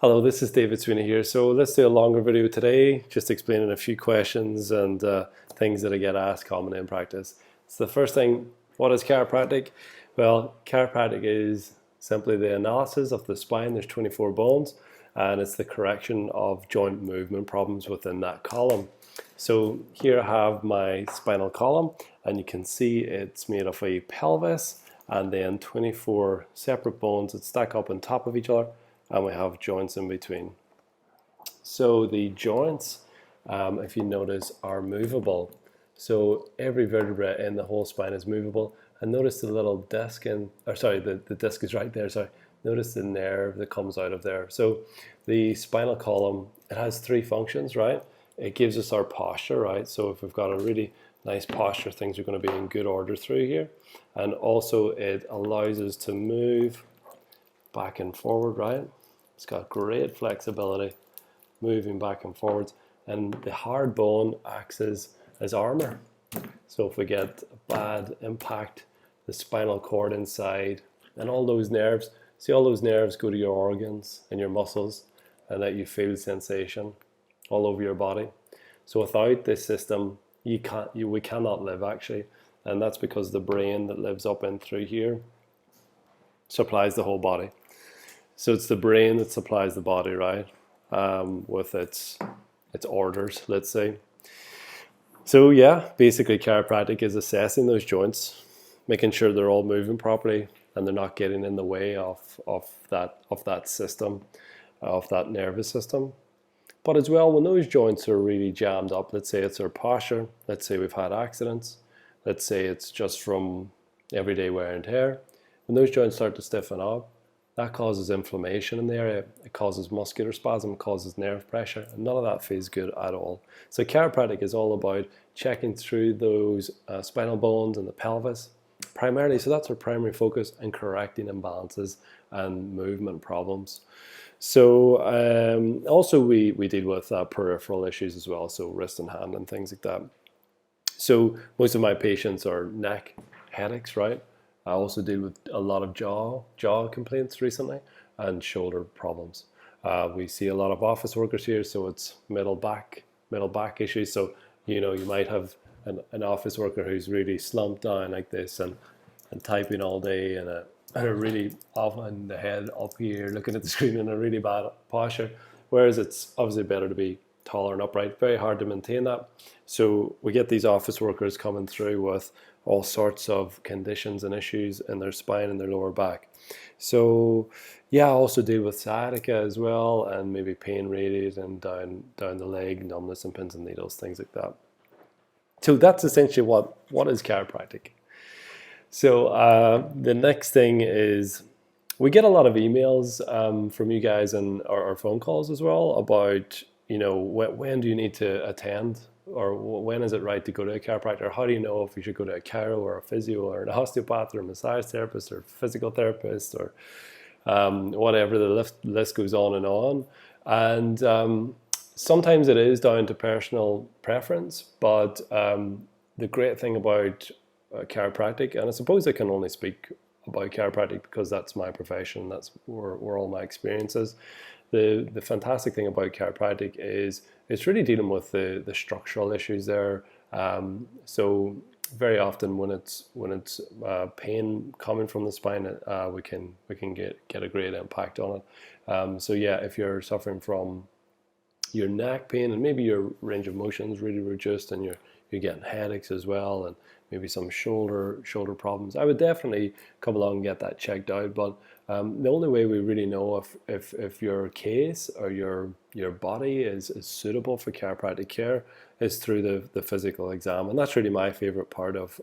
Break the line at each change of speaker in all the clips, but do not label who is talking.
Hello, this is David Sweeney here. So let's do a longer video today, just explaining a few questions and things that I get asked commonly in practice. So the first thing, what is chiropractic? Well, chiropractic is simply the analysis of the spine. There's 24 bones, and it's the correction of joint movement problems within that column. So here I have my spinal column, and you can see it's made of a pelvis and then 24 separate bones that stack up on top of each other, and we have joints in between. So the joints, if you notice, are movable. So every vertebra in the whole spine is movable. And notice the little disc the disc is right there, sorry. Notice the nerve that comes out of there. So the spinal column, it has three functions, right? It gives us our posture, right? So if we've got a really nice posture, things are going to be in good order through here. And also it allows us to move back and forward, right? It's got great flexibility, moving back and forwards. And the hard bone acts as armor. So if we get a bad impact, the spinal cord inside and all those nerves, see all those nerves go to your organs and your muscles and let you feel sensation all over your body. So without this system, we cannot live actually. And that's because the brain that lives up in through here supplies the whole body. So it's the brain that supplies the body, right? With its orders, let's say. So yeah, basically chiropractic is assessing those joints, making sure they're all moving properly and they're not getting in the way of that system, of that nervous system. But as well, when those joints are really jammed up, let's say it's our posture, let's say we've had accidents, let's say it's just from everyday wear and tear, when those joints start to stiffen up, that causes inflammation in the area, it causes muscular spasm, it causes nerve pressure, and none of that feels good at all. So chiropractic is all about checking through those spinal bones and the pelvis, primarily, so that's our primary focus, and correcting imbalances and movement problems. So also we deal with peripheral issues as well, so wrist and hand and things like that. So most of my patients are neck headaches, right? I also deal with a lot of jaw complaints recently and shoulder problems. We see a lot of office workers here, so it's middle back issues. So you might have an office worker who's really slumped down like this and typing all day and a really often the head up here looking at the screen in a really bad posture. Whereas it's obviously better to be taller and upright. Very hard to maintain that. So we get these office workers coming through with all sorts of conditions and issues in their spine and their lower back. So yeah, I also deal with sciatica as well, and maybe pain radiating down the leg, numbness and pins and needles, things like that. So that's essentially what is chiropractic. So the next thing is, we get a lot of emails from you guys and our phone calls as well about when do you need to attend, or when is it right to go to a chiropractor? How do you know if you should go to a chiro or a physio or an osteopath or a massage therapist or physical therapist or whatever, the list goes on and on. And sometimes it is down to personal preference, but the great thing about chiropractic, and I suppose I can only speak about chiropractic because that's my profession, that's where all my experience is. The fantastic thing about chiropractic is it's really dealing with the structural issues there. So very often when it's pain coming from the spine, we can get a great impact on it. So yeah, if you're suffering from your neck pain and maybe your range of motion is really reduced and you're getting headaches as well and maybe some shoulder problems, I would definitely come along and get that checked out. But the only way we really know if your case or your body is suitable for chiropractic care is through the physical exam. And that's really my favorite part of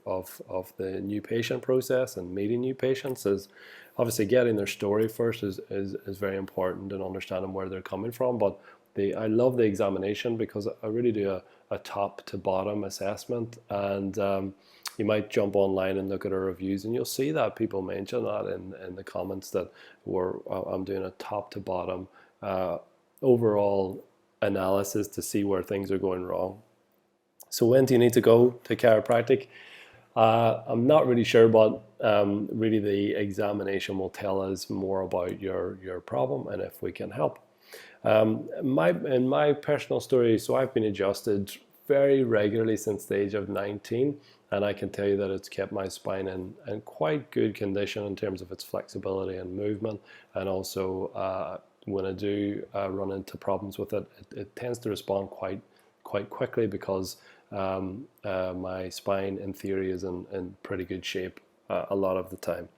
the new patient process and meeting new patients, is obviously getting their story first is very important and understanding where they're coming from. But I love the examination because I really do a top to bottom assessment. And you might jump online and look at our reviews, and you'll see that people mention that in the comments that I'm doing a top to bottom overall analysis to see where things are going wrong. So when do you need to go to chiropractic? I'm not really sure, but really the examination will tell us more about your problem and if we can help. In my personal story, so I've been adjusted very regularly since the age of 19, and I can tell you that it's kept my spine in quite good condition in terms of its flexibility and movement, and also when I do run into problems with it, it tends to respond quite quickly because my spine, in theory, is in pretty good shape a lot of the time.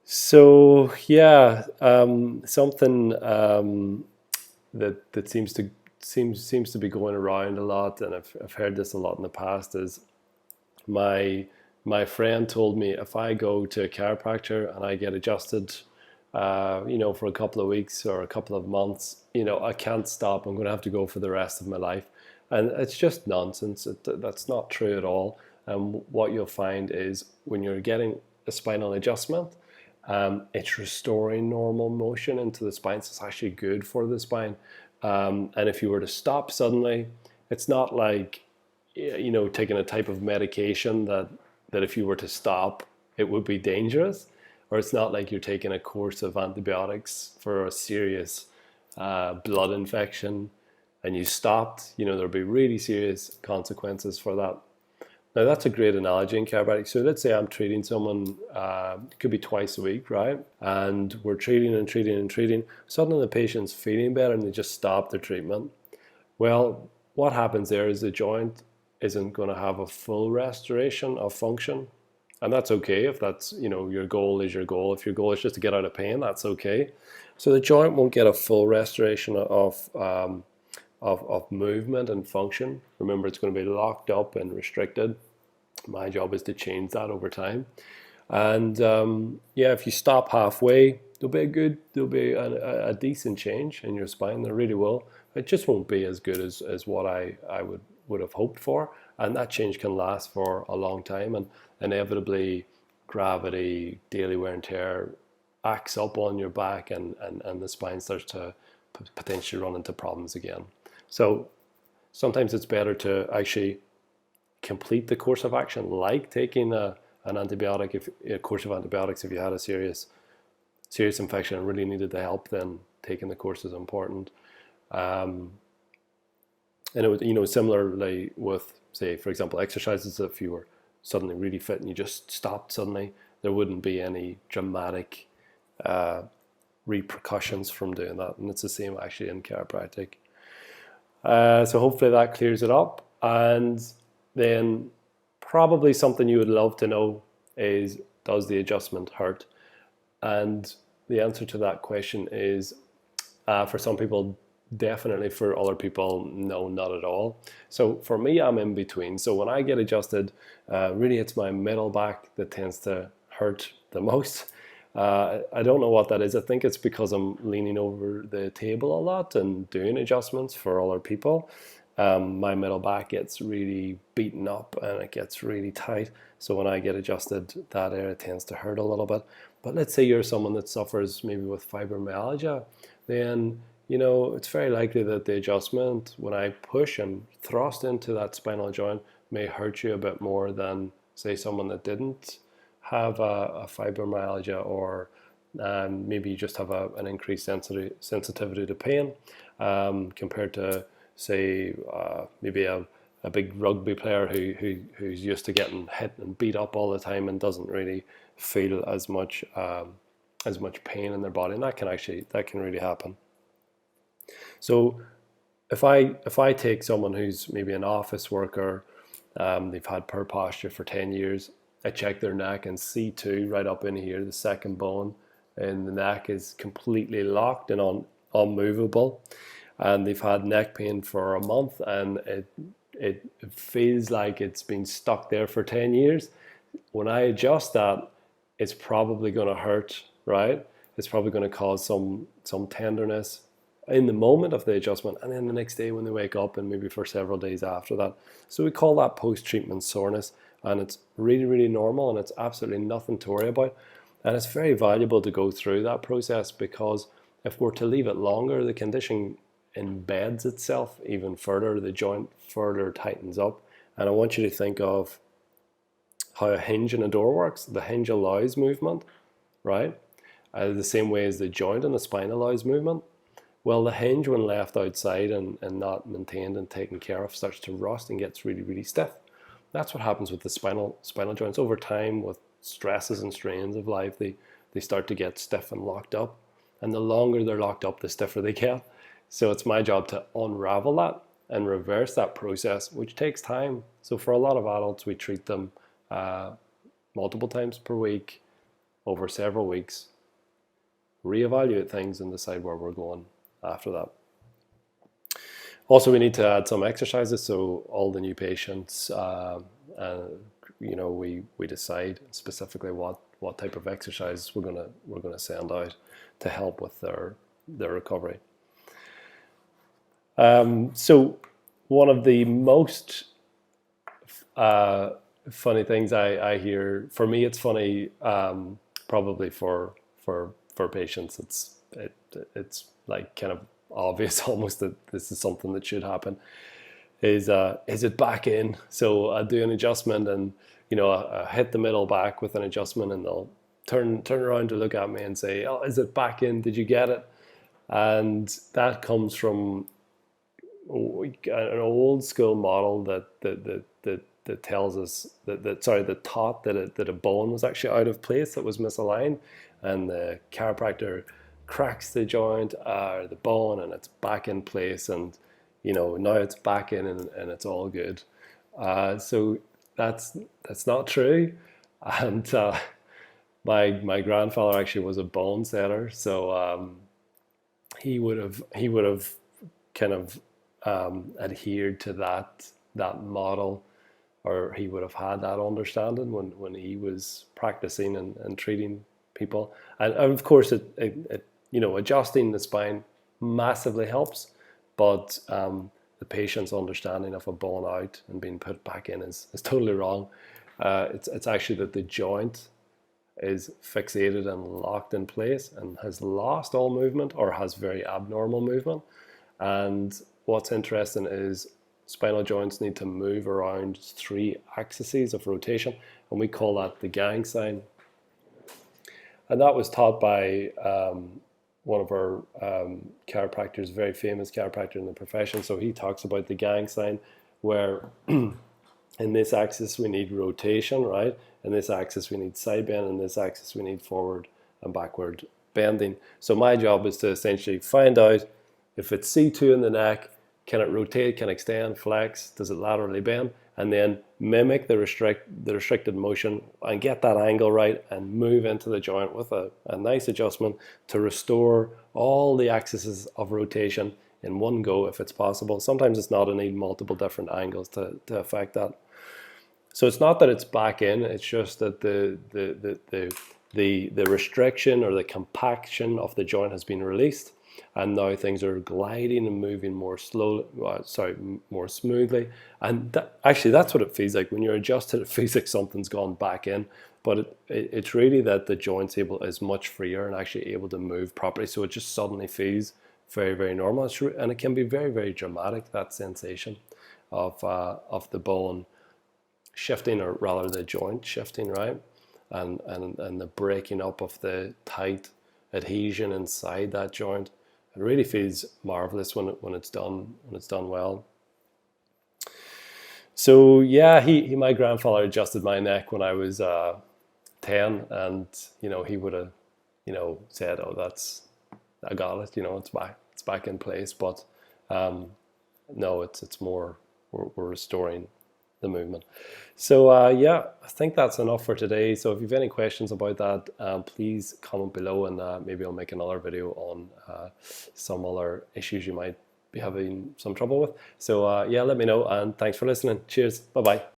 So yeah, something that seems to be going around a lot, and I've heard this a lot in the past, is my friend told me if I go to a chiropractor and I get adjusted, for a couple of weeks or a couple of months, I can't stop. I'm going to have to go for the rest of my life, and it's just nonsense. That's not true at all. And what you'll find is when you're getting a spinal adjustment, it's restoring normal motion into the spine. So it's actually good for the spine. And if you were to stop suddenly, it's not like taking a type of medication that if you were to stop, it would be dangerous. Or it's not like you're taking a course of antibiotics for a serious blood infection and you stopped. There'll be really serious consequences for that. Now, that's a great analogy in chiropractic. So let's say I'm treating someone, it could be twice a week, right? And we're treating and treating and treating. Suddenly the patient's feeling better and they just stop their treatment. Well, what happens there is the joint isn't going to have a full restoration of function. And that's okay if that's, your goal is your goal. If your goal is just to get out of pain, that's okay. So the joint won't get a full restoration of movement and function. Remember, it's going to be locked up and restricted. My job is to change that over time. And if you stop halfway, there'll be a decent change in your spine. There really will. It just won't be as good as what I would have hoped for. And that change can last for a long time. And inevitably, gravity, daily wear and tear acts up on your back, and the spine starts to potentially run into problems again. So sometimes it's better to actually complete the course of action, like taking an antibiotic, a course of antibiotics if you had a serious infection and really needed the help. Then taking the course is important. And it would, similarly with, say, for example, exercises. If you were suddenly really fit and you just stopped suddenly, there wouldn't be any dramatic repercussions from doing that. And it's the same actually in chiropractic. So hopefully that clears it up. And then probably something you would love to know is, does the adjustment hurt? And the answer to that question is, for some people, definitely. For other people, no, not at all. So for me, I'm in between. So when I get adjusted, really it's my middle back that tends to hurt the most. I don't know what that is. I think it's because I'm leaning over the table a lot and doing adjustments for other people. My middle back gets really beaten up and it gets really tight. So when I get adjusted, that area tends to hurt a little bit. But let's say you're someone that suffers maybe with fibromyalgia, then it's very likely that the adjustment, when I push and thrust into that spinal joint, may hurt you a bit more than, say, someone that didn't have a fibromyalgia, or maybe you just have an increased sensitivity to pain, compared to, say, maybe a big rugby player who's used to getting hit and beat up all the time and doesn't really feel as much pain in their body. And that can really happen. So if I take someone who's maybe an office worker, they've had poor posture for 10 years, I check their neck and C2 right up in here, the second bone in the neck is completely locked and unmovable, and they've had neck pain for a month, and it feels like it's been stuck there for 10 years. When I adjust that, it's probably going to hurt, right? It's probably going to cause some tenderness in the moment of the adjustment, and then the next day when they wake up, and maybe for several days after that. So we call that post-treatment soreness, and it's really, really normal, and it's absolutely nothing to worry about. And it's very valuable to go through that process, because if we're to leave it longer, the condition embeds itself even further, the joint further tightens up. And I want you to think of how a hinge in a door works. The hinge allows movement, right? The same way as the joint in the spine allows movement. Well, the hinge, when left outside and not maintained and taken care of, starts to rust and gets really, really stiff. That's what happens with the spinal joints. Over time, with stresses and strains of life, they start to get stiff and locked up. And the longer they're locked up, the stiffer they get. So it's my job to unravel that and reverse that process, which takes time. So for a lot of adults, we treat them multiple times per week over several weeks, reevaluate things, and decide where we're going after that. Also, we need to add some exercises. So all the new patients, we decide specifically what type of exercise we're gonna send out to help with their recovery. So one of the most funny things I hear, for me it's funny, probably for patients it's like kind of obvious almost that this is something that should happen, is it back in? So I do an adjustment and I hit the middle back with an adjustment, and they'll turn around to look at me and say, "Oh, is it back in? Did you get it?" And that comes from an old school model that tells us that taught that a bone was actually out of place, that was misaligned, and the chiropractor cracks the joint or the bone and it's back in place, and now it's back in and it's all good. So that's not true. And my grandfather actually was a bone setter, so he would have kind of adhered to that model, or he would have had that understanding when he was practicing and treating people. And of course, it adjusting the spine massively helps, but the patient's understanding of a bone out and being put back in is totally wrong. It's actually that the joint is fixated and locked in place and has lost all movement or has very abnormal movement. And what's interesting is spinal joints need to move around 3 axes of rotation, and we call that the gang sign. And that was taught by one of our chiropractors, very famous chiropractor in the profession. So he talks about the gang sign, where in this axis we need rotation, right? In this axis we need side bend, in this axis we need forward and backward bending. So my job is to essentially find out if it's C2 in the neck, can it rotate, can it extend, flex, does it laterally bend, and then mimic the restricted motion and get that angle right and move into the joint with a nice adjustment to restore all the axes of rotation in one go if it's possible. Sometimes it's not, I need multiple different angles to affect that. So it's not that it's back in, it's just that the restriction or the compaction of the joint has been released, and now things are gliding and moving more smoothly. And actually that's what it feels like when you're adjusted. It feels like something's gone back in, but it's really that the joint's is much freer and actually able to move properly. So it just suddenly feels very, very normal. And it can be very, very dramatic, that sensation of the bone shifting, or rather the joint shifting, right? And the breaking up of the tight adhesion inside that joint. It really feels marvelous when it's done well. So yeah, my grandfather adjusted my neck when I was 10, and he would have said, "Oh, I got it. It's back in place." But no, it's more we're restoring the movement. So yeah, I think that's enough for today. So if you have any questions about that, please comment below, and maybe I'll make another video on some other issues you might be having some trouble with. So yeah, let me know, and thanks for listening. Cheers. Bye bye.